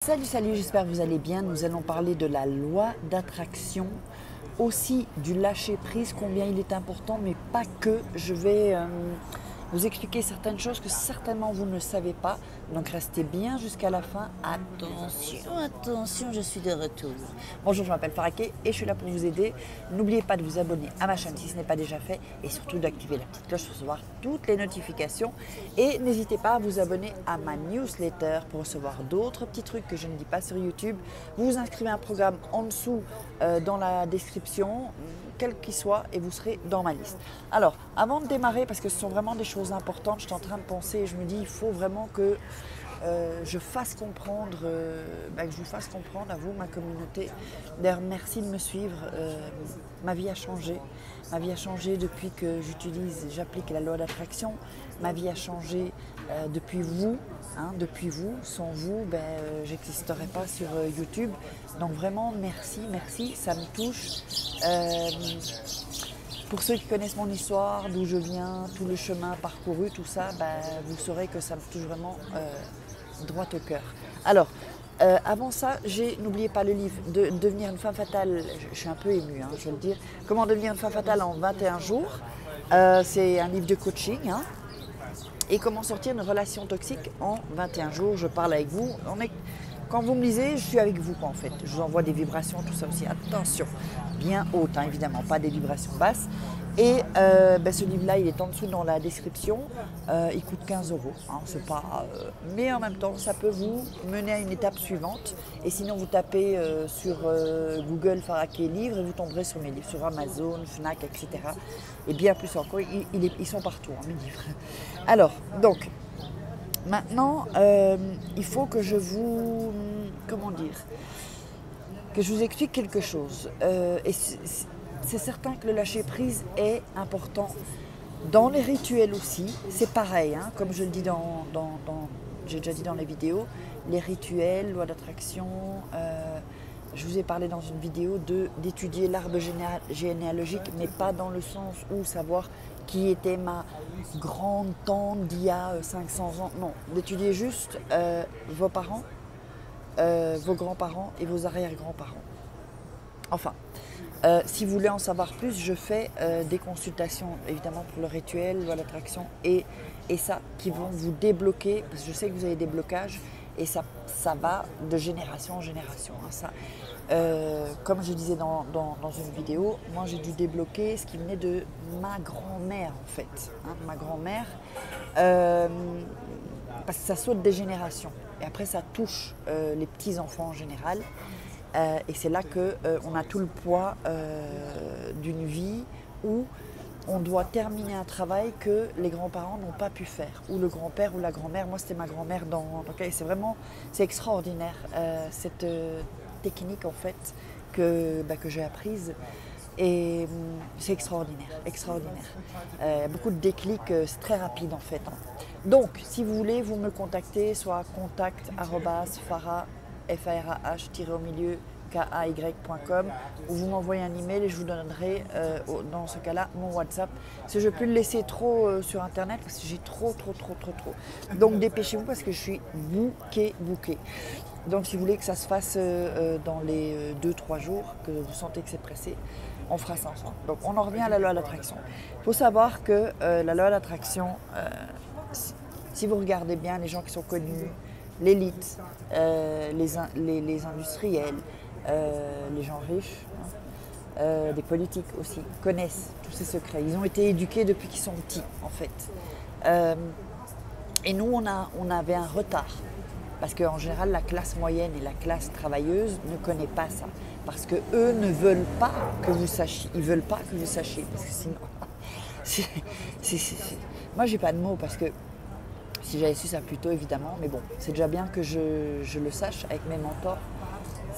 Salut, salut, j'espère que vous allez bien. Nous allons parler de la loi d'attraction, aussi du lâcher-prise, combien il est important, mais pas que. Je vais vous expliquer certaines choses que certainement vous ne savez pas. Donc restez bien jusqu'à la fin. Attention, attention, je suis de retour. Bonjour, je m'appelle Faraké et je suis là pour vous aider. N'oubliez pas de vous abonner à ma chaîne si ce n'est pas déjà fait et surtout d'activer la petite cloche pour recevoir toutes les notifications. Et n'hésitez pas à vous abonner à ma newsletter pour recevoir d'autres petits trucs que je ne dis pas sur YouTube. Vous vous inscrivez à un programme en dessous dans la description, quel qu'il soit, et vous serez dans ma liste. Alors, avant de démarrer, parce que ce sont vraiment des choses importantes, je suis en train de penser et je me dis il faut vraiment que je fasse comprendre, que je vous fasse comprendre à vous, ma communauté. D'ailleurs, merci de me suivre. Ma vie a changé. Ma vie a changé depuis que j'applique la loi d'attraction. Ma vie a changé depuis vous. Depuis vous. Sans vous, j'existerais pas sur YouTube. Donc vraiment, merci, merci. Ça me touche. Pour ceux qui connaissent mon histoire, d'où je viens, tout le chemin parcouru, tout ça, vous saurez que ça me touche vraiment droit au cœur. Alors, avant ça, n'oubliez pas le livre de Devenir une femme fatale. Je suis un peu émue, je vais le dire. Comment devenir une femme fatale en 21 jours. C'est un livre de coaching. Et comment sortir d'une relation toxique en 21 jours. Je parle avec vous. Quand vous me lisez, je suis avec vous en fait. Je vous envoie des vibrations, tout ça aussi. Attention, bien haute, évidemment, pas des vibrations basses. Et ce livre-là, il est en dessous dans la description. Il coûte 15 €. C'est pas, mais en même temps, ça peut vous mener à une étape suivante. Et sinon, vous tapez sur Google Faraké livre et vous tomberez sur mes livres, sur Amazon, Fnac, etc. Et bien plus encore, ils sont partout, mes livres. Alors, donc, maintenant, il faut que je vous, que je vous explique quelque chose. Et c'est certain que le lâcher-prise est important. Dans les rituels aussi, c'est pareil, comme je le dis j'ai déjà dit dans les vidéos, les rituels, loi d'attraction, je vous ai parlé dans une vidéo d'étudier l'arbre généalogique, mais pas dans le sens où savoir qui était ma grande tante d'il y a 500 ans. Non, d'étudier juste vos parents, vos grands-parents et vos arrière-grands-parents. Enfin, si vous voulez en savoir plus, je fais des consultations, évidemment, pour le rituel, loi d'attraction et ça, qui vont vous débloquer, parce que je sais que vous avez des blocages, et ça va de génération en génération. Comme je disais dans une vidéo, moi j'ai dû débloquer ce qui venait de ma grand-mère en fait. Ma grand-mère, parce que ça saute des générations. Et après ça touche les petits-enfants en général. Et c'est là qu'on a tout le poids d'une vie où on doit terminer un travail que les grands-parents n'ont pas pu faire, ou le grand-père ou la grand-mère. Moi, c'était ma grand-mère c'est extraordinaire, cette technique, en fait, que j'ai apprise. Et c'est extraordinaire, extraordinaire. Beaucoup de déclics, c'est très rapide, en fait. Donc, si vous voulez, vous me contactez, soit contact@farah, FARAH-KAY.com, ou vous m'envoyez un email et je vous donnerai dans ce cas-là mon WhatsApp. Parce que je ne veux plus le laisser trop sur internet parce que j'ai trop. Donc dépêchez-vous parce que je suis bouquée. Donc si vous voulez que ça se fasse dans les 2-3 jours, que vous sentez que c'est pressé, on fera ça ensemble. Donc on en revient à la loi d'attraction. Il faut savoir que la loi d'attraction, si vous regardez bien les gens qui sont connus, l'élite, les industriels, les gens riches, des politiques aussi, connaissent tous ces secrets. Ils ont été éduqués depuis qu'ils sont petits, en fait. Et nous, on avait un retard. Parce qu'en général, la classe moyenne et la classe travailleuse ne connaît pas ça. Parce qu'eux ne veulent pas que vous sachiez. Ils ne veulent pas que vous sachiez. Parce que sinon... Moi, j'ai pas de mots parce que si j'avais su ça plus tôt, évidemment, mais bon, c'est déjà bien que je le sache avec mes mentors.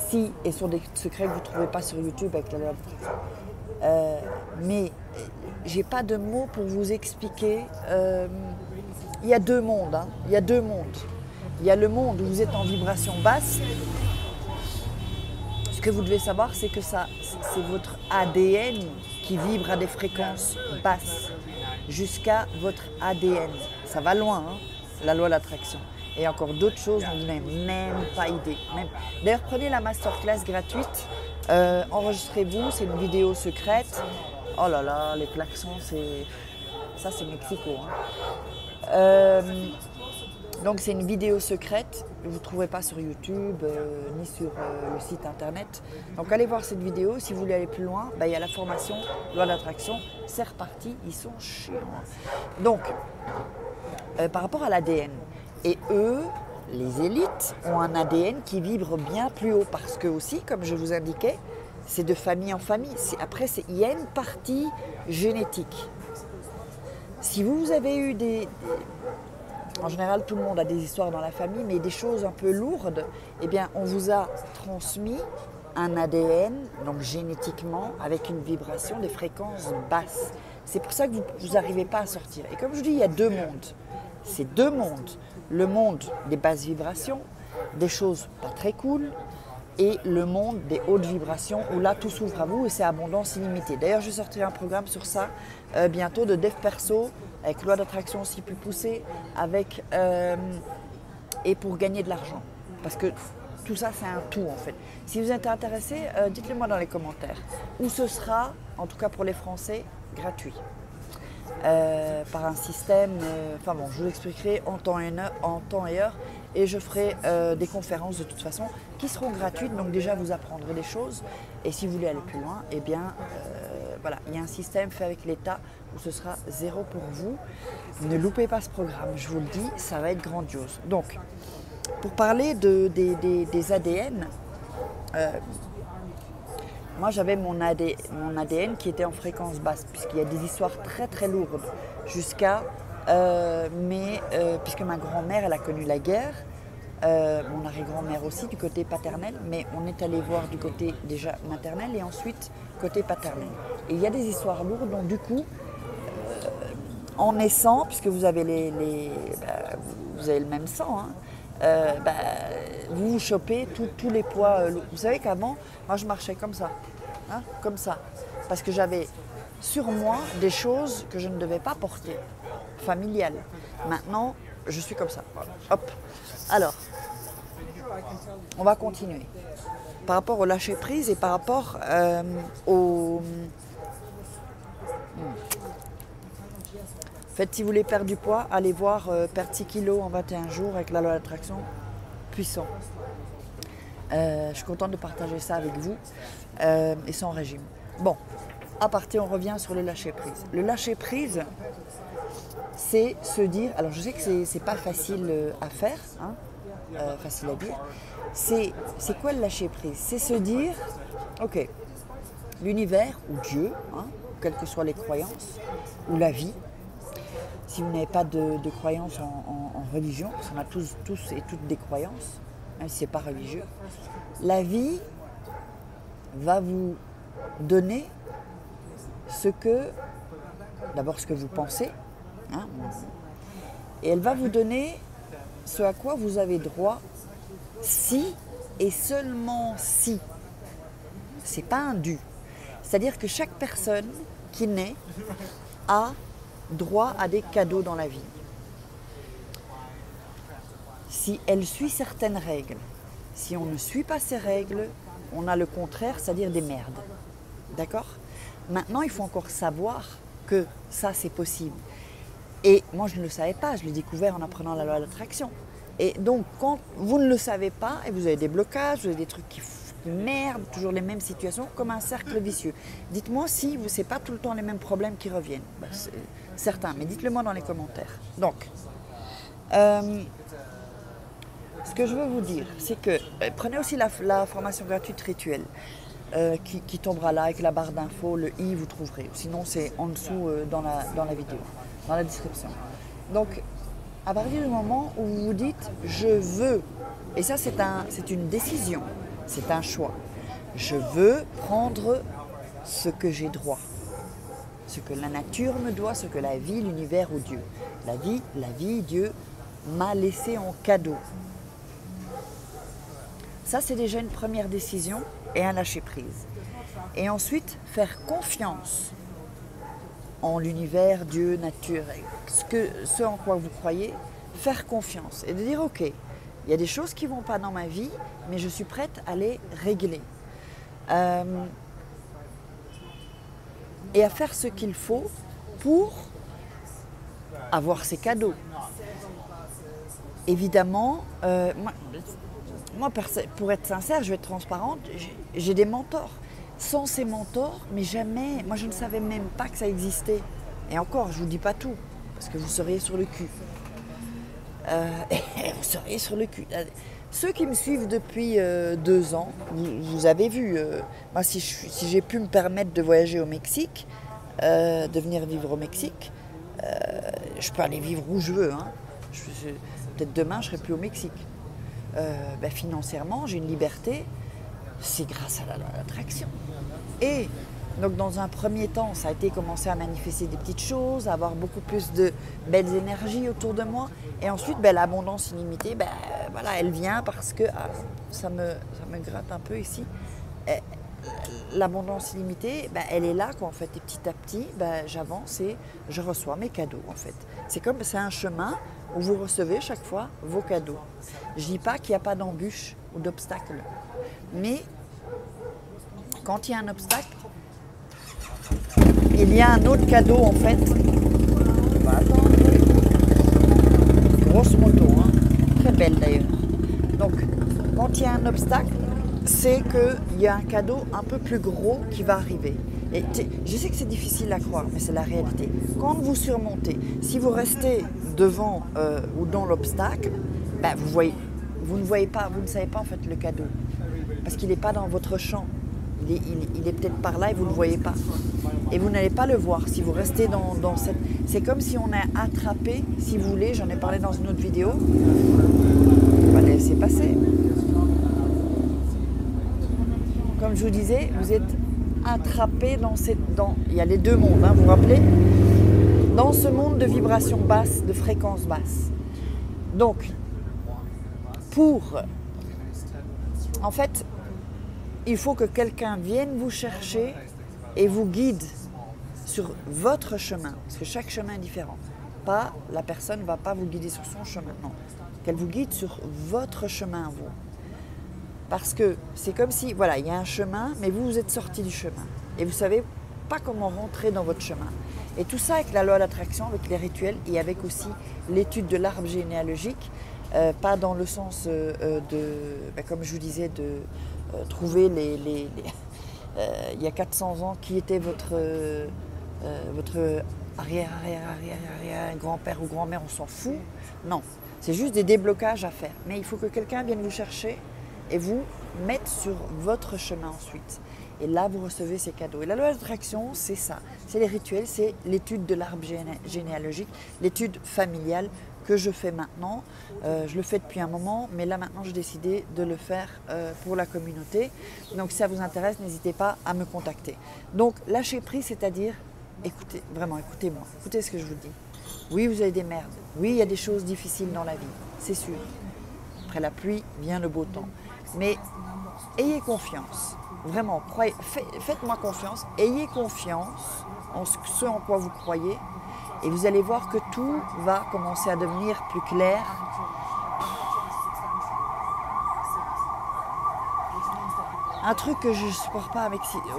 Si, et sur des secrets que vous ne trouvez pas sur YouTube avec la loi d'attraction. Mais j'ai pas de mots pour vous expliquer. Il y a deux mondes. Il y a deux mondes. Il y a le monde où vous êtes en vibration basse. Ce que vous devez savoir, c'est que c'est votre ADN qui vibre à des fréquences basses jusqu'à votre ADN. Ça va loin, la loi de l'attraction. et encore d'autres choses dont vous n'avez même pas idée. D'ailleurs, prenez la masterclass gratuite, enregistrez-vous, c'est une vidéo secrète. Oh là là, les klaxons, ça c'est Mexico. Hein. Donc c'est une vidéo secrète, vous ne trouverez pas sur YouTube ni sur le site internet. Donc allez voir cette vidéo, si vous voulez aller plus loin, il y a la formation loi d'attraction, c'est reparti, ils sont chiants. Donc, par rapport à l'ADN, et eux, les élites, ont un ADN qui vibre bien plus haut parce que aussi, comme je vous indiquais, c'est de famille en famille. Après, il y a une partie génétique. Si vous avez eu en général, tout le monde a des histoires dans la famille, mais des choses un peu lourdes, eh bien, on vous a transmis un ADN, donc génétiquement, avec une vibration, des fréquences basses. C'est pour ça que vous n'arrivez pas à sortir. Et comme je dis, il y a deux mondes. C'est deux mondes. Le monde des basses vibrations, des choses pas très cool, et le monde des hautes vibrations, où là, tout s'ouvre à vous et c'est abondance illimitée. D'ailleurs, je sortirai un programme sur ça bientôt de dev perso, avec loi d'attraction aussi plus poussée, et pour gagner de l'argent. Parce que tout ça, c'est un tout en fait. Si vous êtes intéressé, dites-le moi dans les commentaires. Où ce sera, en tout cas pour les Français, gratuit. Par un système, je vous l'expliquerai en temps et heure, et je ferai des conférences de toute façon qui seront gratuites, donc déjà vous apprendrez des choses, et si vous voulez aller plus loin, eh bien voilà, il y a un système fait avec l'État où ce sera zéro pour vous. Ne loupez pas ce programme, je vous le dis, ça va être grandiose. Donc, pour parler des ADN, moi j'avais mon ADN qui était en fréquence basse, puisqu'il y a des histoires très très lourdes, puisque ma grand-mère elle a connu la guerre, mon arrière-grand-mère aussi du côté paternel, mais on est allé voir du côté déjà maternel et ensuite côté paternel. Et il y a des histoires lourdes, donc du coup, en naissant, puisque vous avez vous avez le même sang, hein, vous chopez tous les poids lourds. Vous savez qu'avant, moi je marchais comme ça, hein, comme ça, parce que j'avais sur moi des choses que je ne devais pas porter, familiales. Maintenant, je suis comme ça. Voilà. Hop. Alors, on va continuer. Par rapport au lâcher prise et par rapport au... En fait, si vous voulez perdre du poids, allez voir perdre 6 kilos en 21 jours avec la loi d'attraction, puissant. Je suis contente de partager ça avec vous et sans régime. Bon, à partir, on revient sur le lâcher prise. Le lâcher prise, c'est se dire, alors je sais que c'est pas facile à faire, hein, facile à dire. C'est quoi le lâcher prise? C'est se dire, ok, l'univers ou Dieu, hein, quelles que soient les croyances, ou la vie. Si vous n'avez pas de croyances en religion, parce qu'on a tous et toutes des croyances, même si ce n'est pas religieux, la vie va vous donner d'abord ce que vous pensez, hein, et elle va vous donner ce à quoi vous avez droit si et seulement si. C'est pas un dû. C'est-à-dire que chaque personne qui naît a droit à des cadeaux dans la vie. Si elle suit certaines règles, si on ne suit pas ces règles, on a le contraire, c'est-à-dire des merdes. D'accord ? Maintenant, il faut encore savoir que ça, c'est possible. Et moi, je ne le savais pas, je l'ai découvert en apprenant la loi de l'attraction. Et donc, quand vous ne le savez pas, et vous avez des blocages, vous avez des trucs qui merdent, toujours les mêmes situations, comme un cercle vicieux. Dites-moi si ce n'est pas tout le temps les mêmes problèmes qui reviennent. C'est certain, mais dites-le moi dans les commentaires. Donc, ce que je veux vous dire, c'est que prenez aussi la formation gratuite rituelle qui tombera là avec la barre d'infos, le i, vous trouverez. Sinon, c'est en dessous dans la vidéo, dans la description. Donc, à partir du moment où vous vous dites « je veux », et ça c'est une décision, c'est un choix. Je veux prendre ce que j'ai droit, ce que la nature me doit, ce que la vie, l'univers ou Dieu. La vie, Dieu m'a laissé en cadeau. Ça, c'est déjà une première décision et un lâcher-prise. Et ensuite, faire confiance en l'univers, Dieu, nature, ce en quoi vous croyez, faire confiance et de dire ok, il y a des choses qui ne vont pas dans ma vie, mais je suis prête à les régler. Et à faire ce qu'il faut pour avoir ces cadeaux. Évidemment, moi, pour être sincère, je vais être transparente, j'ai des mentors. Sans ces mentors, mais jamais, moi je ne savais même pas que ça existait. Et encore, je ne vous dis pas tout, parce que vous seriez sur le cul. Vous seriez sur le cul. Ceux qui me suivent depuis 2 ans, vous avez vu, moi si j'ai pu me permettre de voyager au Mexique, de venir vivre au Mexique, je peux aller vivre où je veux. Hein. Peut-être demain, je ne serai plus au Mexique. Financièrement, j'ai une liberté, c'est grâce à la loi d'attraction. Et donc dans un premier temps, ça a été commencer à manifester des petites choses, à avoir beaucoup plus de belles énergies autour de moi. Et ensuite, l'abondance illimitée, voilà, elle vient parce que, ça me gratte un peu ici. L'abondance illimitée, elle est là en fait. Et petit à petit, j'avance et je reçois mes cadeaux en fait. C'est un chemin où vous recevez chaque fois vos cadeaux. Je ne dis pas qu'il n'y a pas d'embûches ou d'obstacles, mais quand il y a un obstacle, il y a un autre cadeau en fait. On va attendre. Grosse moto, hein. Très belle d'ailleurs. Donc, quand il y a un obstacle, c'est qu'il y a un cadeau un peu plus gros qui va arriver. Et je sais que c'est difficile à croire, mais c'est la réalité. Quand vous surmontez, si vous restez devant ou dans l'obstacle, vous ne voyez pas, vous ne savez pas en fait le cadeau. Parce qu'il n'est pas dans votre champ. Il est peut-être par là et vous ne le voyez pas. Et vous n'allez pas le voir si vous restez dans cette... C'est comme si on a attrapé, si vous voulez, j'en ai parlé dans une autre vidéo. On va laisser passer. Comme je vous disais, vous êtes attrapé il y a les deux mondes, hein, vous vous rappelez? Dans ce monde de vibrations basses, de fréquences basses. Donc, en fait, il faut que quelqu'un vienne vous chercher et vous guide sur votre chemin, parce que chaque chemin est différent. La personne ne va pas vous guider sur son chemin, non. Qu'elle vous guide sur votre chemin, vous. Parce que c'est comme si, voilà, il y a un chemin, mais vous êtes sorti du chemin. Et vous ne savez pas comment rentrer dans votre chemin. Et tout ça avec la loi d'attraction, avec les rituels et avec aussi l'étude de l'arbre généalogique, pas dans le sens comme je vous disais, de trouver il y a 400 ans, qui était votre arrière grand-père ou grand-mère, on s'en fout. Non, c'est juste des déblocages à faire. Mais il faut que quelqu'un vienne vous chercher et vous mettre sur votre chemin ensuite. Et là, vous recevez ces cadeaux. Et la loi d'attraction, c'est ça. C'est les rituels, c'est l'étude de l'arbre généalogique, l'étude familiale que je fais maintenant. Je le fais depuis un moment, mais là maintenant, j'ai décidé de le faire pour la communauté. Donc, si ça vous intéresse, n'hésitez pas à me contacter. Donc, lâcher prise, c'est-à-dire, écoutez, vraiment, écoutez-moi, écoutez ce que je vous dis. Oui, vous avez des merdes. Oui, il y a des choses difficiles dans la vie, c'est sûr. Après la pluie vient le beau temps. Mais ayez confiance. Vraiment, faites-moi confiance, ayez confiance en ce en quoi vous croyez et vous allez voir que tout va commencer à devenir plus clair. Un truc que je ne supporte pas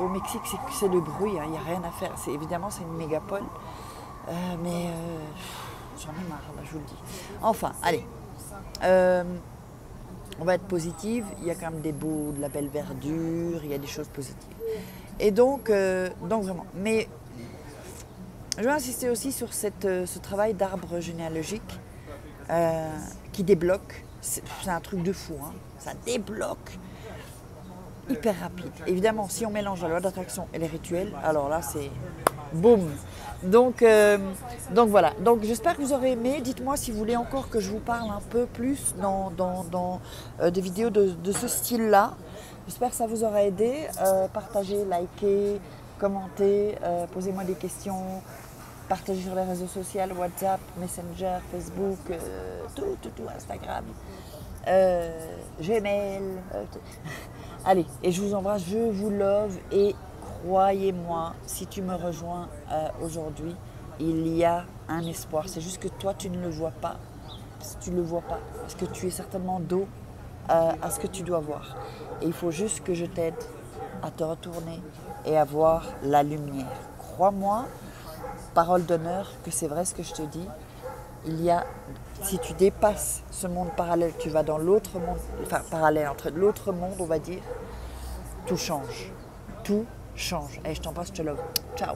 au Mexique, c'est le bruit, hein, il n'y a rien à faire. Évidemment, c'est une mégapole, mais j'en ai marre, là, je vous le dis. Enfin, allez. On va être positive, il y a quand même de la belle verdure, il y a des choses positives. Et donc vraiment. Mais je vais insister aussi sur ce travail d'arbre généalogique qui débloque. C'est un truc de fou, hein. Ça débloque hyper rapide. Évidemment, si on mélange la loi d'attraction et les rituels, alors là, c'est boum. Donc voilà, donc j'espère que vous aurez aimé. Dites-moi si vous voulez encore que je vous parle un peu plus dans des vidéos de ce style-là. J'espère que ça vous aura aidé. Partagez, likez, commentez, posez-moi des questions, partagez sur les réseaux sociaux, WhatsApp, Messenger, Facebook, tout, Instagram, Gmail. Allez, et je vous embrasse, je vous love et croyez-moi, si tu me rejoins aujourd'hui, il y a un espoir. C'est juste que toi, tu ne le vois pas. parce que tu ne le vois pas, parce que tu es certainement dos à ce que tu dois voir. Et il faut juste que je t'aide à te retourner et à voir la lumière. Crois-moi, parole d'honneur, que c'est vrai ce que je te dis. Si tu dépasses ce monde parallèle, tu vas dans l'autre monde, enfin parallèle entre l'autre monde, on va dire, tout change. Tout change. Et je t'embrasse, je te love. Ciao.